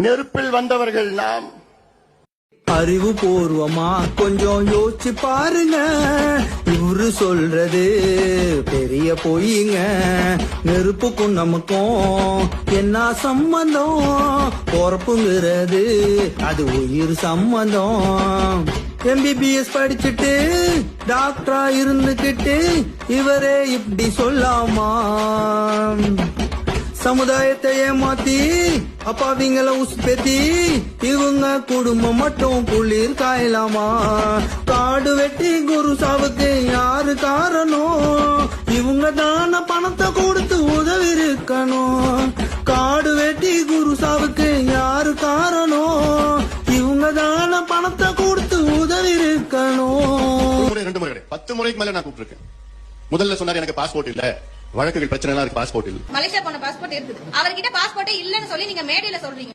நெருப்பில் வந்தவர்கள் நாம். அறிவு பூர்வமா கொஞ்சம் யோசிச்சு பாருங்க, இவரு சொல்றது பெரிய பொய்யுங்க. நெருப்புக்கும் நமக்கும் என்ன சம்பந்தம்? பொறப்புங்கிறது அது உயிர் சம்பந்தம். MBBS படிச்சுட்டு டாக்டரா இருந்துகிட்டு இவரே இப்படி சொல்லாமா? சமுதாயத்தை ஏமாத்தி அப்பாவிங்கள உசுப்பேத்தி இவங்க குடும்பம் மட்டும் குளிர் காயலாமா? காடு வெட்டி குரு சாவுக்கு யாரு காரணம்? இவங்க தான பணத்தை கொடுத்து உதவி இருக்கணும். காடு வெட்டி குரு சாவுக்கு யாரு காரணம்? இவங்க தான பணத்தை கொடுத்து உதவி இருக்கணும். 2 முறை 10 முறைக்கு மேல நான் கூப்பிட்டுருக்கேன். முதல்ல சொன்னாரு எனக்கு பாஸ்போர்ட் இல்ல, வழக்குகள் பிரச்சனை இருக்கு, பாஸ்போர்ட் இல்ல. மலேசியா போன பாஸ்போர்ட் இருக்குது, அவர்கிட்ட பாஸ்போர்ட்டே இல்லன்னு சொல்லி நீங்க மேடையில சொல்றீங்க.